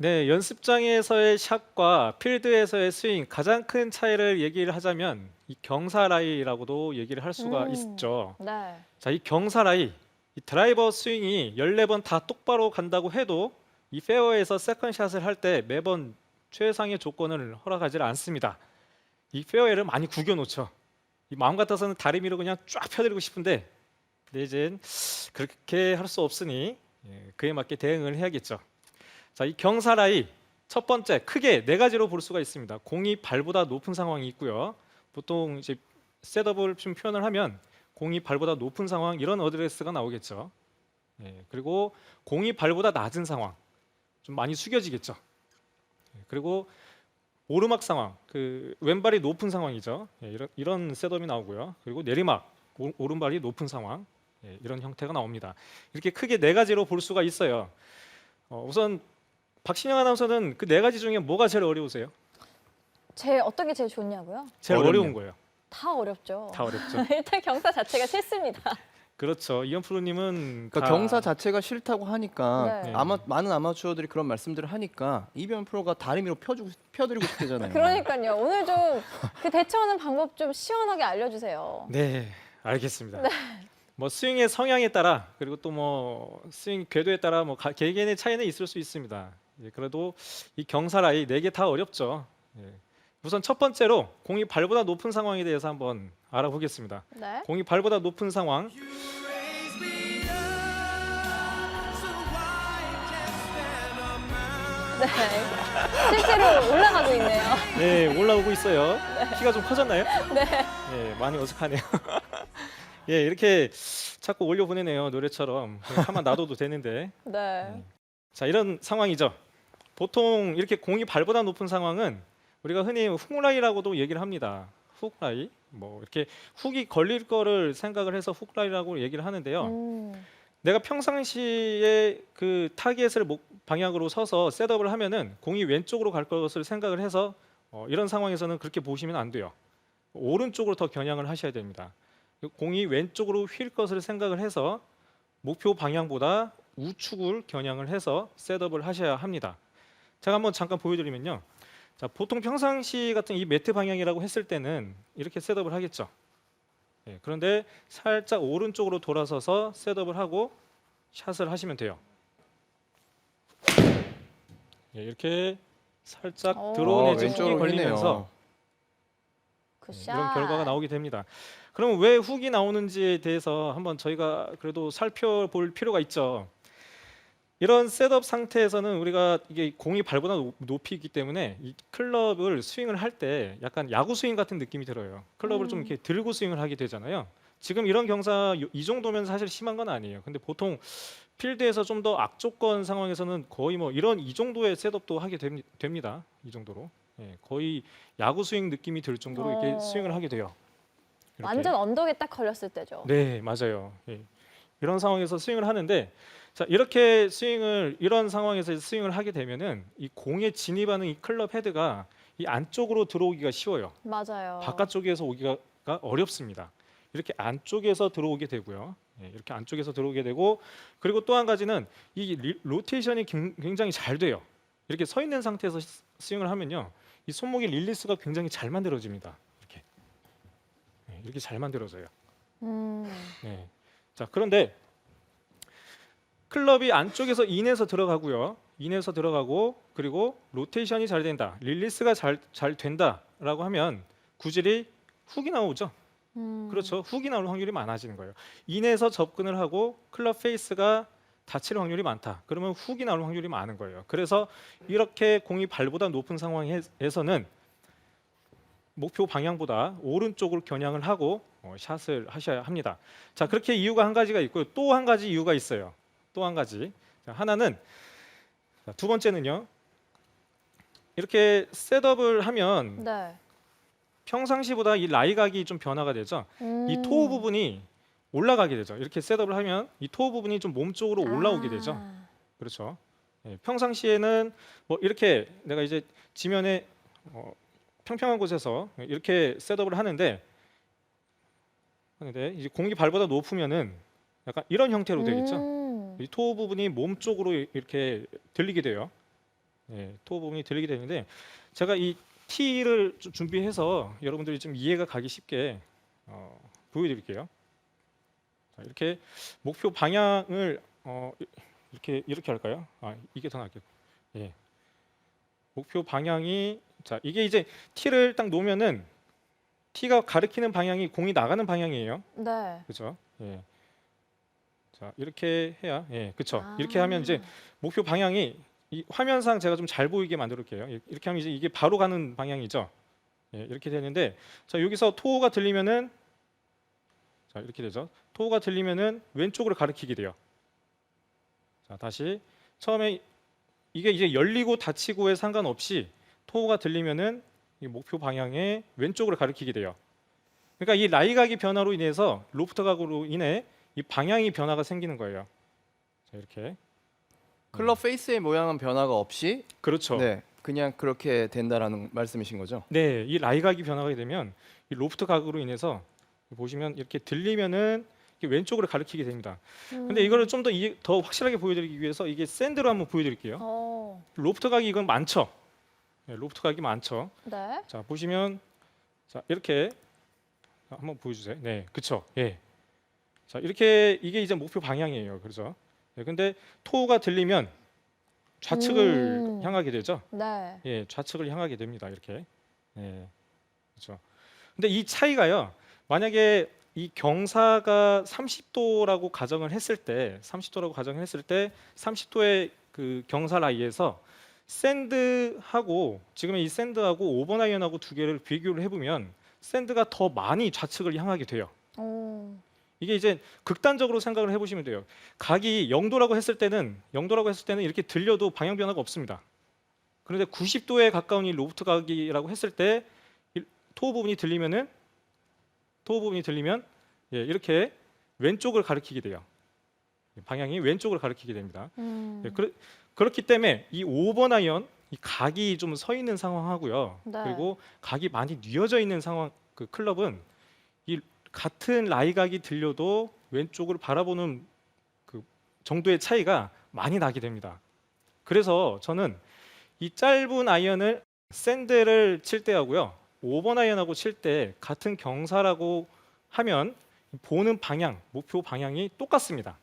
네, 연습장에서의 샷과 필드에서의 스윙 가장 큰 차이를 얘기를 하자면 이 경사라이라고도 얘기를 할 수가 있죠. 네. 자, 이 경사라이, 이 드라이버 스윙이 14번 다 똑바로 간다고 해도 이 페어에서 세컨샷을 할 때 매번 최상의 조건을 허락하지 않습니다. 이 페어웨이를 많이 구겨 놓죠. 이 마음 같아서는 다리 위로 그냥 쫙 펴드리고 싶은데 근데 이젠 그렇게 할 수 없으니 그에 맞게 대응을 해야겠죠. 자, 이 경사라이 첫 번째 크게 네 가지로 볼 수가 있습니다. 공이 발보다 높은 상황이 있고요. 보통 이제 셋업을 좀 표현을 하면 공이 발보다 높은 상황 이런 어드레스가 나오겠죠. 그리고 공이 발보다 낮은 상황 좀 많이 숙여지겠죠. 그리고 오르막 상황 그 왼발이 높은 상황이죠. 이런 셋업이 나오고요. 그리고 내리막 오른발이 높은 상황 이런 형태가 나옵니다. 이렇게 크게 네 가지로 볼 수가 있어요. 우선 박신영 아나운서는 그 네 가지 중에 뭐가 제일 어려우세요? 어떤 게 제일 좋냐고요? 제일 어렵네요. 어려운 거예요. 다 어렵죠. 다 어렵죠. 일단 경사 자체가 싫습니다. 그렇죠. 이현 프로님은 그러니까 경사 자체가 싫다고 하니까 네. 많은 아마추어들이 그런 말씀들을 하니까 이병현 프로가 다리 위로 펴드리고 싶대잖아요. 그러니까요. 오늘 좀 그 대처하는 방법 좀 시원하게 알려주세요. 네, 알겠습니다. 뭐 스윙의 성향에 따라 그리고 또 뭐 스윙 궤도에 따라 뭐 개개인의 차이는 있을 수 있습니다. 그래도 이 경사라이 네 개 다 어렵죠. 우선 첫 번째로 공이 발보다 높은 상황에 대해서 한번 알아보겠습니다. 네. 공이 발보다 높은 상황. 네. 실제로 올라가고 있네요. 네, 올라오고 있어요. 키가 좀 커졌나요? 네. 네, 많이 어색하네요. 예, 이렇게 자꾸 올려보내네요. 노래처럼. 가만 놔둬도 되는데. 네. 자, 이런 상황이죠. 보통 이렇게 공이 발보다 높은 상황은 우리가 흔히 훅라이라고도 얘기를 합니다. 훅라이. 뭐 이렇게 훅이 걸릴 거를 생각을 해서 훅라이라고 얘기를 하는데요. 내가 평상시에 그 타겟을 방향으로 서서 셋업을 하면은 공이 왼쪽으로 갈 것을 생각을 해서 이런 상황에서는 그렇게 보시면 안 돼요. 오른쪽으로 더 겨냥을 하셔야 됩니다. 공이 왼쪽으로 휠 것을 생각을 해서 목표 방향보다 우측을 겨냥을 해서 셋업을 하셔야 합니다. 제가 한번 잠깐 보여드리면요. 자, 보통 평상시 같은 이 매트 방향이라고 했을 때는 이렇게 셋업을 하겠죠. 그런데 살짝 오른쪽으로 돌아서서 셋업을 하고 샷을 하시면 돼요. 이렇게 살짝 드론의 훅이 왼쪽으로 걸리면서 굿샷. 이런 결과가 나오게 됩니다. 그러면 왜 훅이 나오는지에 대해서 한번 저희가 그래도 살펴볼 필요가 있죠. 이런 셋업 상태에서는 우리가 이게 공이 발보다 높이 있기 때문에 이 클럽을 스윙을 할 때 약간 야구 스윙 같은 느낌이 들어요. 클럽을 좀 이렇게 들고 스윙을 하게 되잖아요. 지금 이런 경사 이 정도면 사실 심한 건 아니에요. 근데 보통 필드에서 좀 더 악조건 상황에서는 거의 뭐 이 정도의 셋업도 하게 됩니다. 이 정도로. 거의 야구 스윙 느낌이 들 정도로 이렇게 스윙을 하게 돼요. 이렇게. 완전 언덕에 딱 걸렸을 때죠. 네, 맞아요. 이런 상황에서 스윙을 하는데 자, 이렇게 이런 상황에서 스윙을 하게 되면은 이 공에 진입하는 이 클럽 헤드가 이 안쪽으로 들어오기가 쉬워요. 맞아요. 바깥쪽에서 오기가 어렵습니다. 이렇게 안쪽에서 들어오게 되고요. 이렇게 안쪽에서 들어오게 되고 그리고 또 한 가지는 이 로테이션이 굉장히 잘 돼요. 이렇게 서 있는 상태에서 스윙을 하면요. 이 손목의 릴리스가 굉장히 잘 만들어집니다. 이렇게 잘 만들어져요. 네. 자, 그런데 클럽이 안쪽에서 인에서 들어가고요. 인에서 들어가고 그리고 로테이션이 잘 된다. 릴리스가 잘 된다라고 하면 구질이 훅이 나오죠. 그렇죠. 훅이 나올 확률이 많아지는 거예요. 인에서 접근을 하고 클럽 페이스가 다칠 확률이 많다. 그러면 훅이 나올 확률이 많은 거예요. 그래서 이렇게 공이 발보다 높은 상황에서는 목표 방향보다 오른쪽으로 겨냥을 하고 샷을 하셔야 합니다. 자, 그렇게 이유가 한 가지가 있고요. 또 한 가지 이유가 있어요. 또 한 가지. 자, 하나는 두 번째는요. 이렇게 셋업을 하면 네. 평상시보다 이 라이각이 좀 변화가 되죠. 이 토우 부분이 올라가게 되죠. 이렇게 셋업을 하면 이 토우 부분이 좀 몸쪽으로 올라오게 되죠. 그렇죠. 평상시에는 뭐 이렇게 내가 이제 지면에 평평한 곳에서 이렇게 셋업을 하는데 이제 공이 발보다 높으면은 약간 이런 형태로 되겠죠. 이 토우 부분이 몸 쪽으로 이렇게 들리게 돼요. 예, 토 부분이 들리게 되는데 제가 이 T를 좀 준비해서 여러분들이 좀 이해가 가기 쉽게 보여드릴게요. 자, 이렇게 목표 방향을 이렇게 할까요? 이게 더 낫겠고. 예. 목표 방향이 자 이게 이제 T를 딱 놓으면은 T가 가리키는 방향이 공이 나가는 방향이에요. 네. 그렇죠? 예. 자 이렇게 해야 그렇죠. 아. 이렇게 하면 이제 목표 방향이 이 화면상 제가 좀 잘 보이게 만들어볼게요. 이렇게 하면 이제 이게 바로 가는 방향이죠. 예, 이렇게 되는데 자 여기서 토가 들리면은 자 이렇게 되죠. 토가 들리면은 왼쪽으로 가리키게 돼요. 자 다시 처음에 이게 이제 열리고 닫히고에 상관없이 토가 들리면은 이 목표 방향의 왼쪽으로 가리키게 돼요. 그러니까 이 라이각이 변화로 인해서 로프트 각으로 인해 이 방향이 변화가 생기는 거예요. 자 이렇게 클럽 페이스의 모양은 변화가 없이 그렇죠. 네, 그냥 그렇게 된다라는 말씀이신 거죠? 네, 이 라이각이 변화가 되면 이 로프트 각으로 인해서 보시면 이렇게 들리면은 이렇게 왼쪽으로 가리키게 됩니다. 근데 이거를 좀 더 확실하게 보여드리기 위해서 이게 샌드로 한번 보여드릴게요. 로프트 각이 이건 많죠. 네, 로프트 각이 많죠. 네. 자 보시면 자 이렇게 한번 보여주세요. 네, 그렇죠. 예. 자 이렇게 이게 이제 목표 방향이에요. 그렇죠. 네, 근데 토가 들리면 좌측을 향하게 되죠. 네. 예, 좌측을 향하게 됩니다. 이렇게. 예, 그렇죠. 근데 이 차이가요. 만약에 이 경사가 30도라고 가정을 했을 때, 30도의 그 경사 라이에서 샌드하고 지금의 이 샌드하고 5번 아이언하고 두 개를 비교를 해보면 샌드가 더 많이 좌측을 향하게 돼요. 오. 이게 이제 극단적으로 생각을 해보시면 돼요. 각이 0도라고 했을 때는 이렇게 들려도 방향 변화가 없습니다. 그런데 90도에 가까운 이 로프트 각이라고 했을 때 토 부분이 들리면 예, 이렇게 왼쪽을 가리키게 돼요. 방향이 왼쪽을 가리키게 됩니다. 예, 그렇기 때문에 이 5번 아이언 이 각이 좀 서 있는 상황하고요. 네. 그리고 각이 많이 뉘어져 있는 상황 그 클럽은 이 같은 라이각이 들려도 왼쪽을 바라보는 그 정도의 차이가 많이 나게 됩니다. 그래서 저는 이 짧은 아이언을 샌드를 칠 때하고요, 5번 아이언하고 칠 때 같은 경사라고 하면 보는 방향, 목표 방향이 똑같습니다.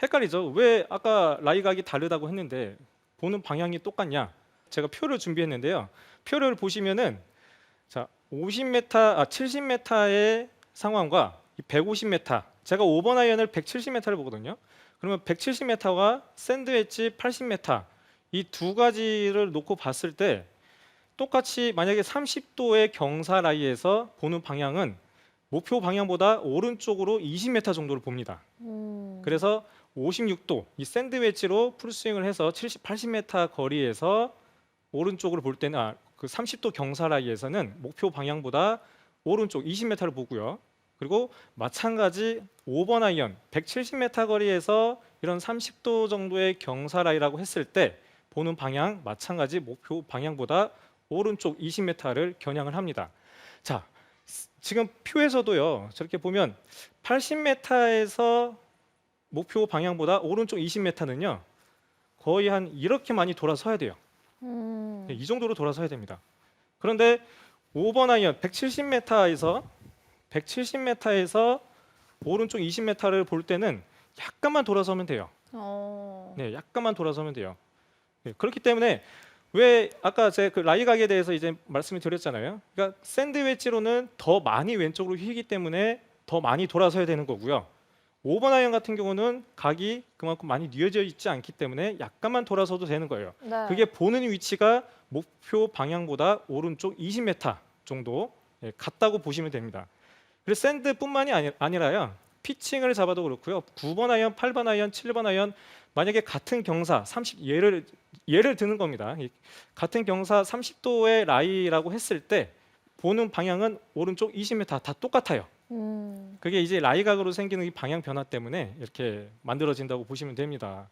헷갈리죠? 왜 아까 라이각이 다르다고 했는데 보는 방향이 똑같냐? 제가 표를 준비했는데요. 표를 보시면은 자 70m의 상황과 150m, 제가 5번 아이언을 170m를 보거든요. 그러면 170m와 샌드 웨지 80m 이 두 가지를 놓고 봤을 때 똑같이 만약에 30도의 경사 라이에서 보는 방향은 목표 방향보다 오른쪽으로 20m 정도를 봅니다. 그래서 56도 이 샌드 웨지로 풀스윙을 해서 80m 거리에서 오른쪽으로 볼 때는 그 30도 경사 라이에서는 목표 방향보다 오른쪽 20m를 보고요. 그리고 마찬가지 5번 아이언 170m 거리에서 이런 30도 정도의 경사 라이라고 했을 때 보는 방향 마찬가지 목표 방향보다 오른쪽 20m를 겨냥을 합니다. 자, 지금 표에서도요. 저렇게 보면 80m에서 목표 방향보다 오른쪽 20m는요. 거의 한 이렇게 많이 돌아서야 돼요. 네, 이 정도로 돌아서야 됩니다. 그런데 5번 아이언 170m에서 오른쪽 20m를 볼 때는 약간만 돌아서면 돼요. 네, 약간만 돌아서면 돼요. 네, 그렇기 때문에 왜 아까 제가 그 라이각에 대해서 이제 말씀을 드렸잖아요. 그러니까 샌드 웨지로는 더 많이 왼쪽으로 휘기 때문에 더 많이 돌아서야 되는 거고요. 5번 아이언 같은 경우는 각이 그만큼 많이 뉘어져 있지 않기 때문에 약간만 돌아서도 되는 거예요. 네. 그게 보는 위치가 목표 방향보다 오른쪽 20m 정도 같다고 보시면 됩니다. 그래서 샌드뿐만이 아니라요. 피칭을 잡아도 그렇고요. 9번 아이언, 8번 아이언, 7번 아이언 만약에 같은 경사 30 예를 드는 겁니다. 같은 경사 30도의 라이라고 했을 때 보는 방향은 오른쪽 20m 다 똑같아요. 그게 이제 라이각으로 생기는 이 방향 변화 때문에 이렇게 만들어진다고 보시면 됩니다.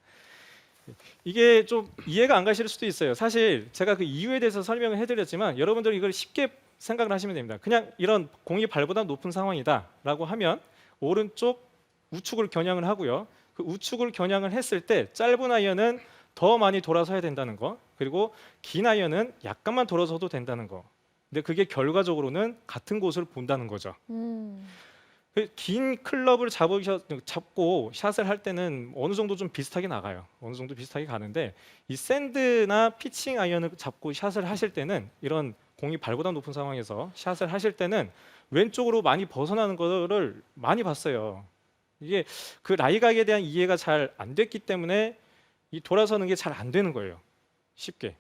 이게 좀 이해가 안 가실 수도 있어요. 사실 제가 그 이유에 대해서 설명을 해드렸지만 여러분들 이걸 쉽게 생각을 하시면 됩니다. 그냥 이런 공이 발보다 높은 상황이다라고 하면 오른쪽 우측을 겨냥을 하고요. 그 우측을 겨냥을 했을 때 짧은 아이언은 더 많이 돌아서야 된다는 거, 그리고 긴 아이언은 약간만 돌아서도 된다는 거. 근데 그게 결과적으로는 같은 곳을 본다는 거죠. 그긴 클럽을 잡고 샷을 할 때는 어느 정도 좀 비슷하게 나가요. 어느 정도 비슷하게 가는데 이 샌드나 피칭 아이언을 잡고 샷을 하실 때는 이런 공이 발보다 높은 상황에서 샷을 하실 때는 왼쪽으로 많이 벗어나는 거를 많이 봤어요. 이게 그 라이각에 대한 이해가 잘 안 됐기 때문에 이 돌아서는 게 잘 안 되는 거예요. 쉽게.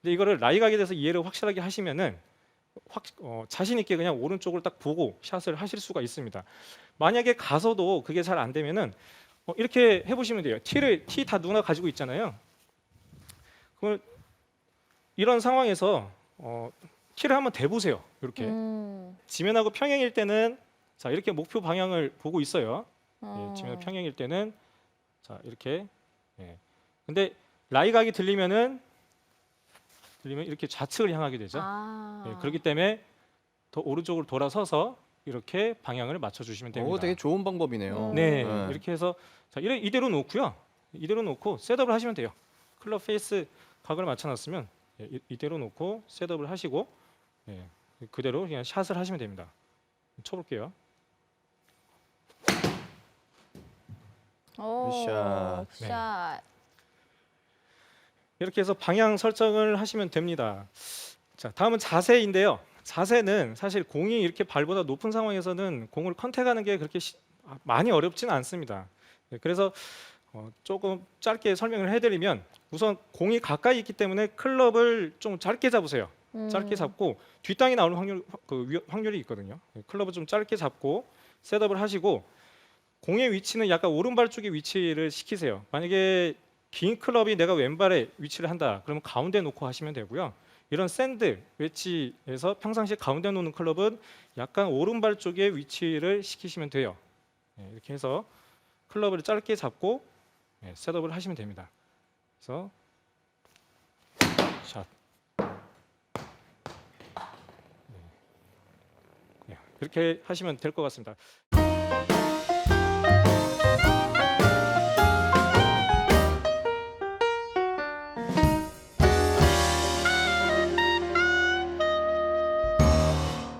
근데 이거를 라이각에 대해서 이해를 확실하게 하시면은 자신 있게 그냥 오른쪽을 딱 보고 샷을 하실 수가 있습니다. 만약에 가서도 그게 잘 안 되면은 이렇게 해보시면 돼요. 티 다 누구나 가지고 있잖아요. 그걸 이런 상황에서 티를 한번 대보세요. 이렇게 지면하고 평행일 때는 자 이렇게 목표 방향을 보고 있어요. 예, 지면하고 평행일 때는 자 이렇게. 예. 근데 라이각이 들리면 이렇게 좌측을 향하게 되죠. 예, 그렇기 때문에 더 오른쪽으로 돌아서서 이렇게 방향을 맞춰주시면 됩니다. 되게 좋은 방법이네요. 네, 이렇게 해서 자, 이대로 놓고요. 이대로 놓고 셋업을 하시면 돼요. 클럽 페이스 각을 맞춰놨으면 이대로 놓고 셋업을 하시고 예, 그대로 그냥 샷을 하시면 됩니다. 쳐볼게요. 오, 샷. 샷. 이렇게 해서 방향 설정을 하시면 됩니다. 자, 다음은 자세인데요. 자세는 사실 공이 이렇게 발보다 높은 상황에서는 공을 컨택하는 게 그렇게 많이 어렵지는 않습니다. 네, 그래서 조금 짧게 설명을 해드리면 우선 공이 가까이 있기 때문에 클럽을 좀 짧게 잡으세요. 짧게 잡고 뒷땅이 나오는 확률이 있거든요. 네, 클럽을 좀 짧게 잡고 셋업을 하시고 공의 위치는 약간 오른발 쪽에 위치를 시키세요. 만약에 긴 클럽이 내가 왼발에 위치를 한다. 그러면 가운데 놓고 하시면 되고요. 이런 샌드 웨지에서 평상시에 가운데 놓는 클럽은 약간 오른발 쪽에 위치를 시키시면 돼요. 네, 이렇게 해서 클럽을 짧게 잡고 셋업을 하시면 됩니다. 그래서 샷. 네, 이렇게 하시면 될 것 같습니다.